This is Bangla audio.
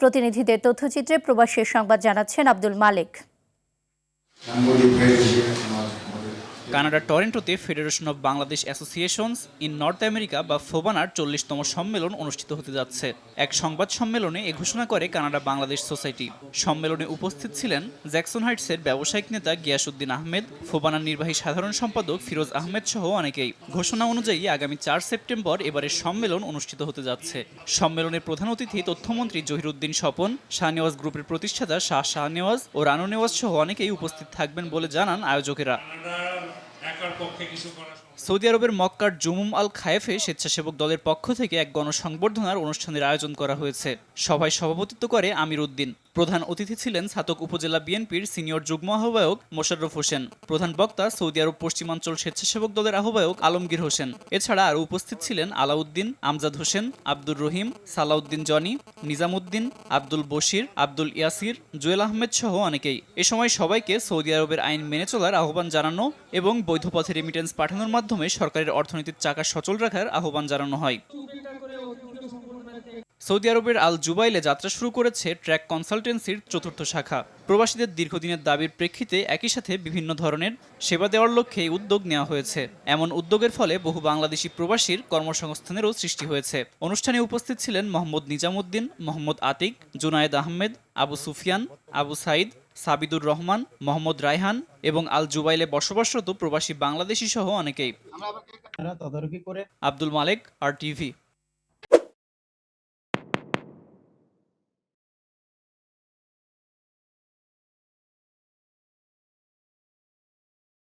প্রতিনিধিদের তথ্যচিত্রে প্রবাসের সংবাদ জানাচ্ছেন আব্দুল মালেক। কানাডার টরেন্টোতে federation of Bangladesh associations in North America বা ফোবানার 40তম সম্মেলন অনুষ্ঠিত হতে যাচ্ছে। এক সংবাদ সম্মেলনে এ ঘোষণা করে কানাডা বাংলাদেশ সোসাইটি। সম্মেলনে উপস্থিত ছিলেন জ্যাকসন হাইটসের ব্যবসায়িক নেতা গিয়াসউদ্দিন আহমেদ, ফোবানার নির্বাহী সাধারণ সম্পাদক ফিরোজ আহমেদ সহ অনেকেই। ঘোষণা অনুযায়ী আগামী 4 সেপ্টেম্বর এবারের সম্মেলন অনুষ্ঠিত হতে যাচ্ছে। সম্মেলনের প্রধান অতিথি তথ্যমন্ত্রী জহিরুদ্দিন স্বপন, শাহনেওয়াজ গ্রুপের প্রতিষ্ঠাতা শাহনেওয়াজ ও রানু নেওয়াজ সহ অনেকেই উপস্থিত থাকবেন বলে জানান আয়োজকেরা। সৌদি আরবের মক্কার জুমুম আল খায়েফে স্বেচ্ছাসেবক দলের পক্ষ থেকে এক গণসংবর্ধনার অনুষ্ঠানের আয়োজন করা হয়েছে। সভায় সভাপতিত্ব করে আমির উদ্দিন। প্রধান অতিথি ছিলেন ছাতক উপজেলা বিএনপির সিনিয়র যুগ্ম আহ্বায়ক মোশাররফ হোসেন। প্রধান বক্তা সৌদি আরব পশ্চিমাঞ্চল স্বেচ্ছাসেবক দলের আহ্বায়ক আলমগীর হোসেন। এছাড়া আরও উপস্থিত ছিলেন আলাউদ্দিন, আমজাদ হোসেন, আব্দুর রহিম, সালাউদ্দিন জনি, নিজামুদ্দিন, আব্দুল বশির, আব্দুল ইয়াসির, জুয়েল আহমেদ সহ অনেকেই। এ সময় সবাইকে সৌদি আরবের আইন মেনে চলার আহ্বান জানানো এবং বৈধ পথে রেমিটেন্স পাঠানোর মাধ্যমে সরকারের অর্থনীতির চাকা সচল রাখার আহ্বান জানানো হয়। সৌদি আরবের আল জুবাইলে যাত্রা শুরু করেছে ট্র্যাক কনসালটেন্সির 4র্থ শাখা। প্রবাসীদের দীর্ঘদিনের দাবির প্রেক্ষিতে একই সাথে বিভিন্ন ধরনের সেবা দেওয়ার লক্ষ্যে এই উদ্যোগ নেওয়া হয়েছে। এমন উদ্যোগের ফলে বহু বাংলাদেশি প্রবাসীর কর্মসংস্থানেরও সৃষ্টি হয়েছে। অনুষ্ঠানে উপস্থিত ছিলেন মোহাম্মদ নিজামুদ্দিন, মোহাম্মদ আতিক, জুনায়েদ আহমেদ, আবু সুফিয়ান, আবু সাইদ, সাবিদুর রহমান, মোহাম্মদ রায়হান এবং আল জুবাইলে বসবাসরত প্রবাসী বাংলাদেশি সহ অনেকেই। আব্দুল মালেক, RTV।